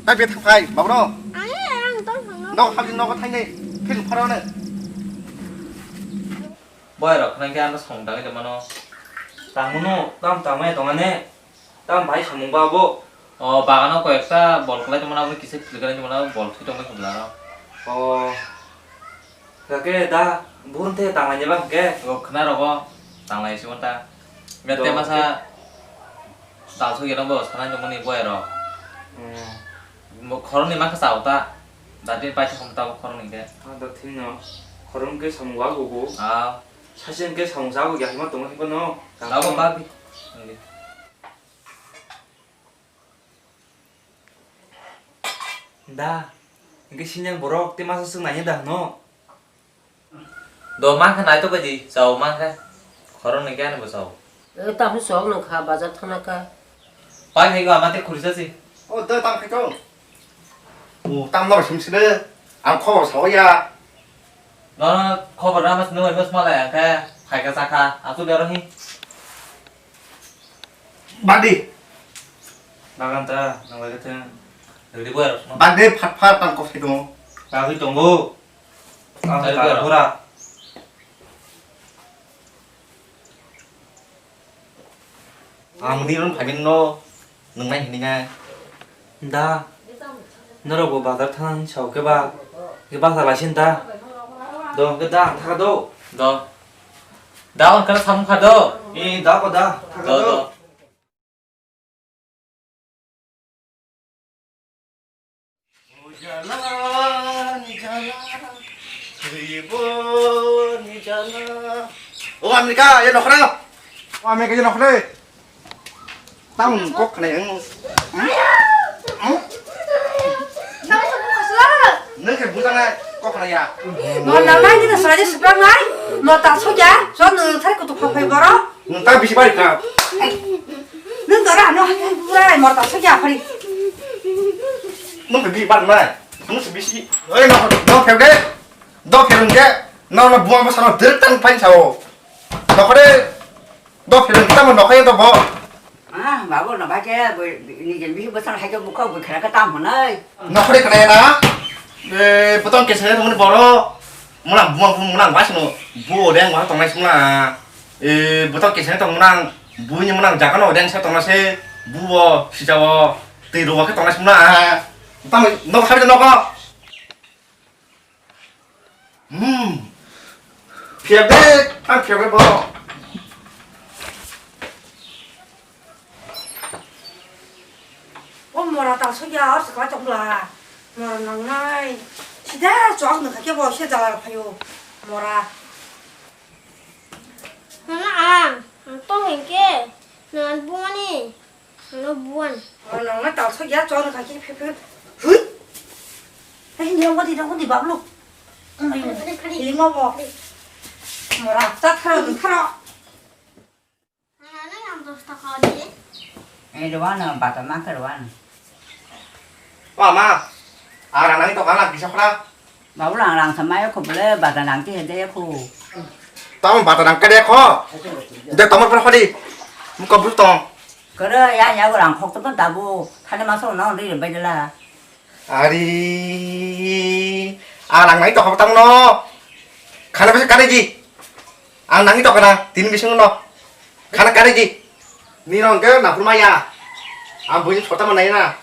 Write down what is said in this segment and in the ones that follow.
딱 배 탁파이 마브로 아니야, 또 너 하긴 너가 타이네 필 팔아네 뭐야 그냥 걔한테 성당에 되면은 당문호 땀에 동안에 땀 많이 전문가고 bagan aku eksa bol kelai cuma aku kisah kira cuma bol itu cuma sebelah 그게 나 모른테 당하냐 방게 그거 그날하고 당라이 시원다 몇 대 masa 나서 이런 거 사람 좀 많이 보여라 뭐 그런 일만 그 싸우다 나중에 빠져 không tao 그런 게 아나听너 그런 게 전문가고 아 사실 게 전문가고 야만 동안 해봐 너 나도 바비 나 이게 신장 보러 때 마서 쓴 아니다 너 đồ mang cái này tôi cái gì dầu mang cái 그런 게 아니고 dầu 땀 썩는 가 맞아 타나까 빨리 이거 아마한테 고르셨지 너 땀 해줘 땀 너를 심쓰네 안 커버 사오야 nó cover ra mas nuôi mas malah cái phải cái saka aku dia orang 반디 나간다 나가 같은 ini buat 반디 팥팥 땀 커피도 나그 동고 나 보라 아무리는 발견 너 능만 있느냐 나 너라고 바다 타는 척해봐 그 바다 마신다 너 그다 타가도 너 나온 그런 사무카도 이 나보다 타가도 너 합니까? 얘 넣어라. 합니까? 얘 넣어라. 땀 꼭 그냥. Sao không có sữa? 너그 무장아 꼭 그냥. 너 나만 이제 사지 스프랑 나이 너다 소자 저는 살 것도 파파이 걸어 땀 비시 바리까. 너 너라 너 하이 뭐다 소자 파리 너 비비 바리 말. 너 비시. 어이 너 배우게. 너 배우는 게 너는 무한 사람 들었다는 판이 사오. 너 그래. 너 배우는 게 땀을 넣어야 돼 뭐. à bảo con là ba che bởi vì nhìn biết bữa sau hay cho một câu bởi khả cái tam của nơi 너 그래 그래 나. 네, 보통 계산해 보면 벌어. 뭐랑 마시노. 뭐 어디한 거 동네 숨나. 보통 계산해 또 뭐랑 작은 어디한 차 동네세 무어 시자워. 뒤로 그 동네 숨나. 땀 너 하면 너가. 피하게 땀 피하게 봐. ôm mà tao soja ở sẽ có trong là mà nằng này chỉ đã cho nó cái bộ xe giờ phải yêu mà ra Nó tôi hình kia. Nó buồn đi. Nó buồn. mà nằng nó tao soja cho nó cái phê phê hứt cái nhiều quá thì đâu có gì bảo luôn đi ngó bò mà ra tắt thở đừng thở Nó làm tôi sao khó đi. ai đồ ăn bà tao mang cái đồ ăn 마. 아, 나랑 또 가라 기셔라. bảo rằng thằng mai không phải bà tao làm cái gì đấy cô 땀은 바다랑 까래 커. 이제 땀을 빨리 하디. 묶어 불똥. 그래 야 야구랑 혹도 따고 하는 마서 너 우리 bây giờ là 아리. 아, 랑랑이 또 하고 땀 넣어. 가나 배서 까래지. 아, 랑이 또 가나. 디는 미싱 넣어. 가나 까래지. 니는 그 나풀마야. 아, 뭐지 좋다만 나이나.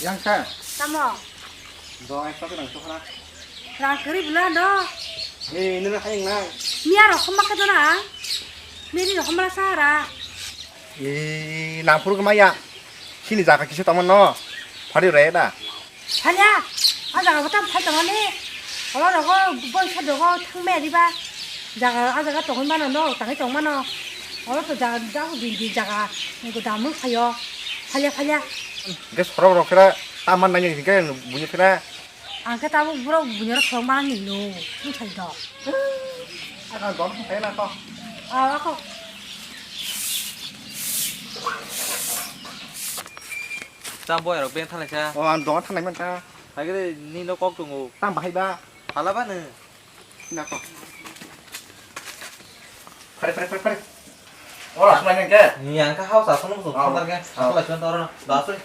양차. Tamo. 너 아이서 그냥 또 하나. ra cái gì lên đó 니 너는 하잉 나. mía rồi không mắc cái đó à mía đi rồi không mắc sao ra 이 나풀 그마야. 신이 자가 기셔 땀은 넣어. 발이 레다. 팔냐 à giờ có tao phải tao đi đó là có bơi sao được có thằng mẹ đi ba giờ à giờ có tổng bao nó tặng cái tổng bao nó đó là giờ đã có gì giờ cái đào mức phải yo 팔냐 이게 서로 그렇게 땀만 나니까 문이 그래. à cái tao bữa đâu bữa nó không bao nhiêu luôn không thấy đó 아, 너 thấy là con. à đó không 땀 뭐야 럭뱅 탈래 차 너 탄 나면 다. 아이 근데 니너 꼭 좀 땀 많이 봐. 발라봐는 나 거. 그래. Ora semuanya ke. Yang ka haus asal musuh sebentar ke. Aku lagi nonton dah sorry.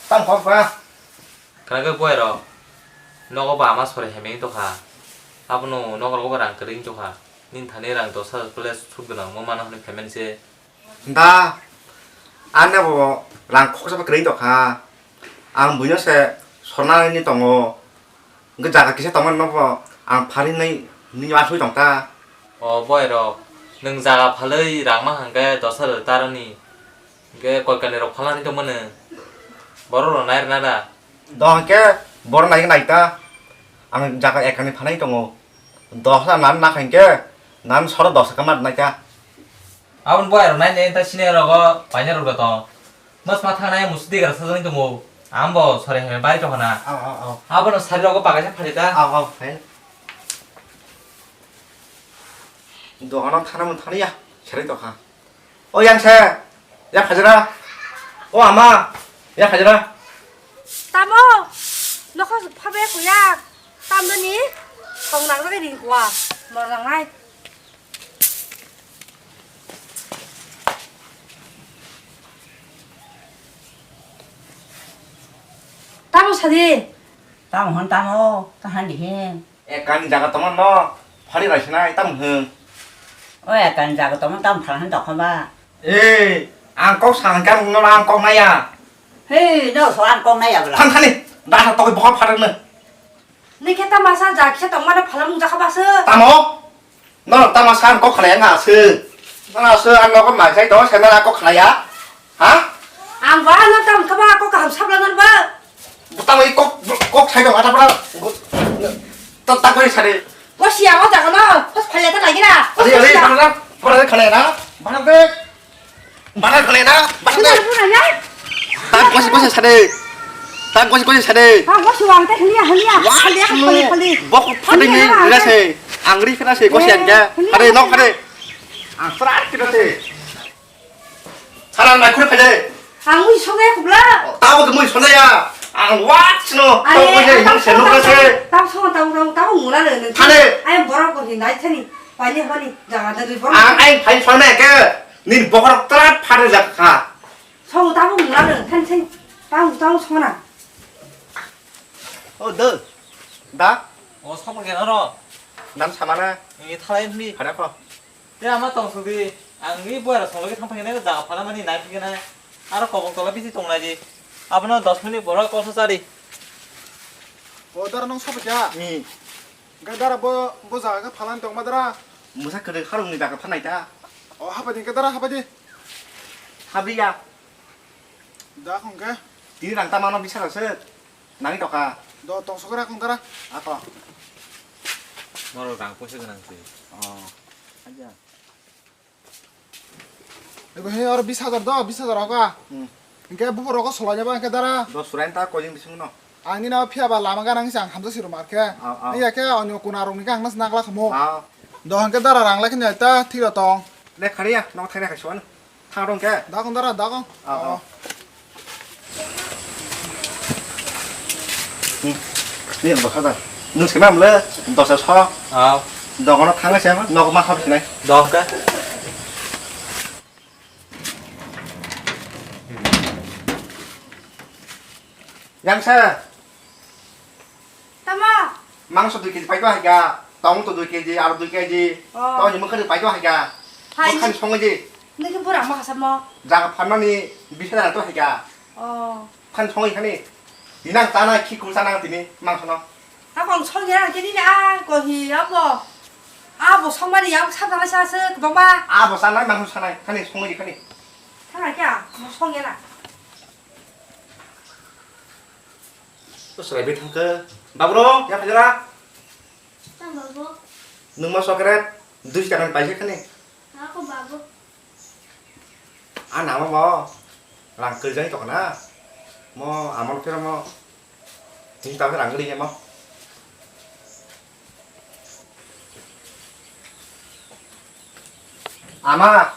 Tam kho ba. Karena ke boy ro. Nogo ba mas pore hemeng to kha. Apno nogo ko rang kering to kha. Nin thane rang to sa place sub gna mo mana hone payment se. Nda. Ane bo 랑 koksa ba kering to kha. Ang bunyo se sona ni tongo. Nge jaga kise tongan no bo. Ang phari nei ni wa sui tong ta. Boy ro. Nung jaga phalai rang ma hangke dosar tarani. Ge kolkane ro phalani to mane. Boro ro nair nada. Do ke bor nai nai ta. Ang jaga ekani phanai tongo. Dosa nan na khangke. Nan soro dosa kamat nai ka. Abon boy ro nai ne ta sine ro go paina ro to. Mas matha nai musdi gar sa jani to mo. Ambo sore he bai to hana. Abon sari ro go paga sa phalita. Phải. Đồ nó 타면 타니야. 잘했다 가. 양새. 야 가져라. 아마. 야 가져라. Tam ô, nó có pha bé của ya. Tam đó ní, không nắng nó cái gì quả, mà rằng này. Tam ô sao đi? Tao hôn tao ô, tao hôn gì hen? 약간 자가 떠만 너 파리 라시나 땀 흥. Ôi, cần giờ tao tao phải hắn đọc không ba? 에. 꼭 상간 너랑 꼭 나야. Hey, đâu số ăn con này à? 탄탄이. 나 또기 뭐가 파르는. Ní cái tam mà sao giả cái tổng mà nó phải làm ra các bác sư. 따모. 너 따마산 꼭 그래야 스. 나 스, 안 먹으면 말세 너 세면아 꼭 그래야. 아? Ăn quá nó tam các bác có cảm sắp lên ăn vợ. 따모 꼭 차이가 와다 봐라. 따따거리 차례. Có xìa có chẳng có nó, có phải là tất cả cái nào. 어디 바로 그래나? 말을 그래나? Cái này cái này nhá. 난 꼬시 차례. 난 꼬시 차례. À, có xìa hoàng tay halli. 먹고 파리니 이라세. 안 그리 피나세 꼬시 안게. 하래 너 하래. 아, 쓰라 그러세. 사람 말 그래 패제. À, ngồi xuống đây cũng là. 따고도 뭐 손해야. 안 와치노. 또 꼬시 형 세노 그러세. tao ngủ ra rồi. Halli. Anh bỏ ra còn thì nói thế này. Phải như vậy, giờ là tôi bỏ. 아, 아이 발 손해 그. 닌 먹으러 따라 파를 잡가. Xong tao ngủ ra rồi, thanh thanh. Tao xong nào. 너. 나? 성분 개너러. 난 사마나. 이 타라인 리. 가려 거. Ya ama tong sudi. Angri boy ro solo ke thang phangene da phala mani nai phigena. Aro kobong tola bisi tong naji. Apno 10 minute bora kosa sari. 어다라 너 서보자. 이 가다라 뭐 자가 팔한 동마더라. 무사 그래 하루니 다가 파나이다. 하바디 가다라 하바디. 합리야. 나 건가? 니랑 따마노 비차라서 나니 또가. 너 동서가라 건가라. 아빠. Moro rang posi genang ti. 아니야. 이거 해 알아 비사들 너 비사들 하가. 응. 그러니까 부부로가 솔라냐 봐 가다라. 너 수라인다 꼬징 비승노. 아니 나 피아바 라마가 낭상 함서시로 마르게. 이야 게 언니 고나롱니가 항상 나가라 모. 아. 너 한게 따라랑 라킨 야다 티가 동. 내 카리야. 너 타이나 같이 와는. 타롱 게. 나 건다라 나 건. 니 뭐 하다. 너 세만 몰라. 너 서서. 너 거나 탕을 세만. 너 그만 하고 지내. Do ka. 양사. Tam à. 망소 2kg 빠져 하자. 똥도 2kg, 알도 2kg. 또 니면 그래 빠져 하자. Hai. 한 송이지. Ní cái bữa nào mà sao mà. 자가 판만이 미세다 또 하자. 판 송이 하니. 이랑 따나 키 굴사나 되니 망소노. Tao còn xong thế nào cái đi nè, còn thì áp bò. Áp bò xong mà đi áp sắp ra xa xưa, cái bóng ba. 아, 뭐 사나이 망소 사나이. 하니 송이지 하니. Thằng này kìa, xong thế nào. 또 소리 탕크. 바브로, 야 가져라. Tao babu. 능마 소그래. 두시 가는 빠지 하니. Aku babu. 아, 나만 뭐. 랑 글장이 똑하나. 뭐 아무렇 필요 뭐. 진짜 안 그리게 뭐. 아마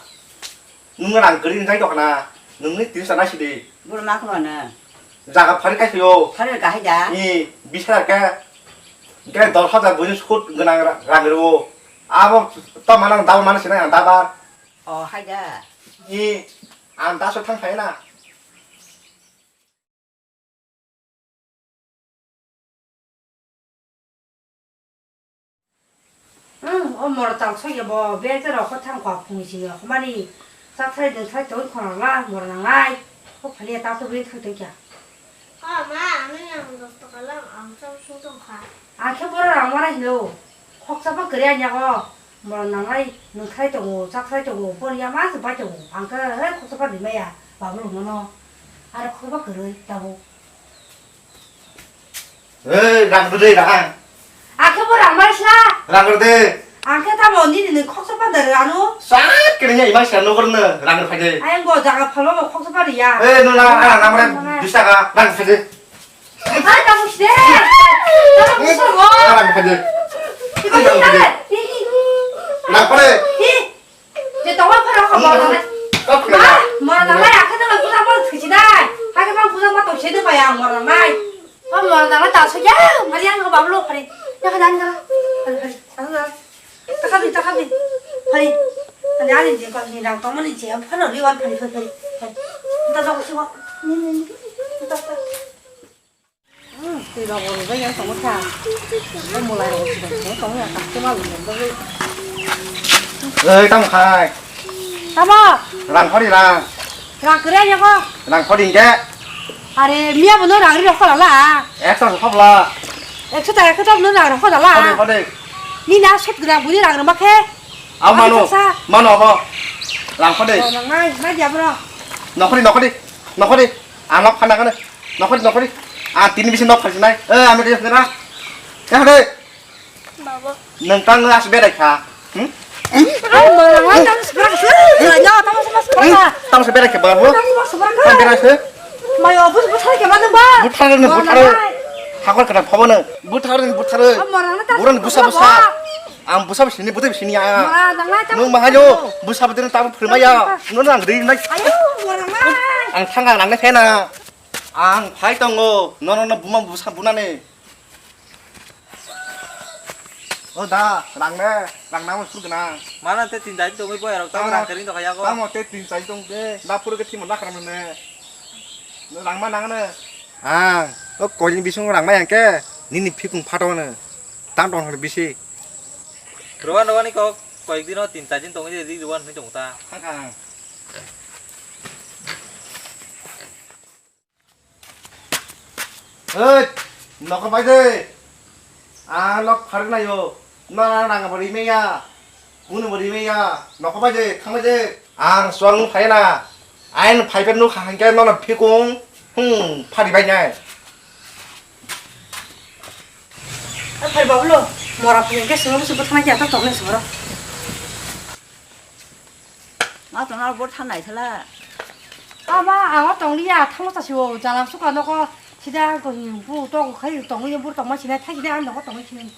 눈을 안 그리는 장이 똑하나. 눈이 뒤에서 나시디. Bữa má không nè. 자가 파리 까시요. Phải cả hay giá. 이 미쳐랄까. 그러니까 너 하다 무슨 소 그냥 랑 그러고 아뭐 또 만랑 나도 많으시네 안 다바 하이다. 이안 다소 탕파이나 응, 엄마랑 딱 저기 뭐 배들어 호탕 과풍이지. 그만이 싹살이든 살짝 코나라 뭐랑 아이. 혹한이 따서 왜 그렇게야? À má, nó nhầm được tất cả là ăn trong xuống trong khá. 아, 캐보라랑 말하시노. 혹사바 그래 하냐고. 뭐랑 아이, 너 살짝 싹살짝 뻔이야 마스 빠져. 안 그래, 혹사바 리메야. 밥을 먹노. 아래 코바 그래 있다고. làm cái gì đã 아, 캐보라랑 말하시나? làm cái gì 안 캐다면 언니는 콕사바들을 안 오? sát cái này mà sẽ nó còn nữa làm được phải gì 아이, 뭐, 자가 팔로가 콕사바리야. ê nó làm cái đi sao cả làm phải gì 아, 나 무시대! 나 무서워! làm phải gì 이거 이상해! làm cái gì 이제 동화 팔아가 뭐, 나네. có cái nào 뭐라 나라야 아까다가 부상만 드시다 하게만 부상만 또 제대로 봐야 뭐라 나이 뭐라 나라 다 소야 말이야 거 밥로 파리 야 가자 앉아 파리 가자 딱하비 파리 아니 아니 이제 거기랑 동문이 제 팔로 리원 파리 이따 저거 쉬고 이따 thì bà bố với nhau sống cả tôi mua lại rồi thì sống là tập cái mà mình tôi ơi tao khai 잡아 làm khó đi là 랑 그래 하냐고 làm khó đi cái 아래 미야부 너랑 이리 허달라 ép sao không là 엑스다 엑스다 너랑 khó đi 허달라 khó đi 니나 솥 그냥 문이랑 그럼 막 해. áo mano không làm khó đi 나 잡으러. nó khó đi à nó khăn này nó khó đi à tin bisa nó phải này ambil dia sana ya đi Baba. nâng tăng nữa sẽ biết đấy hả 뭐랑 땀 스프랑 야, 땀 스프랑. tao sẽ biết đấy cái bờ 땀 스프랑. tao biết đấy chứ 마요 무슨 못하게 만든 봐. 못하는 학원 그냥 파보는 못하는 뭐랑 땀. 뭐는 무사 안 무사 신이 못해 신이야 뭐라 나가 땀. 너 마하요 무사부들은 땀 풀마야 너는 안 그리 나 아유, 뭐랑 나. 안 상가 안 내패나 안 파이던 거 너는 무만 무사 무나네 나 랑나면 술그나 Mana teh tindain tuh boy orang tahu orang kering tuh kayak tao một tết tin say tông cái na pura cái thi một lắc làm nè nó lăng mà lăng nè à nó có những bí sung lăng mà cái nín phi cùng phát nè tam đòn là bí gì Rowan nih kok kayak gini tindain tuh ini di Rowan nih dong ta. hàng hàng ơi nó có phải gì à nó phát cái này rồi nó đang ở bờ ya 오늘 머리매야 너가 봐지 탕마지 아 수왕 파이나 아이는 파이변 누가 한게 너는 피공 파리 바이냐 팔 밥로. 뭐라 그게 스무 스무 타는 딱 동네 스무라. Nó tụi nó bút thân này thế là. 아마 아마 동리야 타모다 쉬워. 자랑 수가 너가 시대 거 부도 거의 동네 부도 뭐 시대 타기대 안 너가 동네 치는.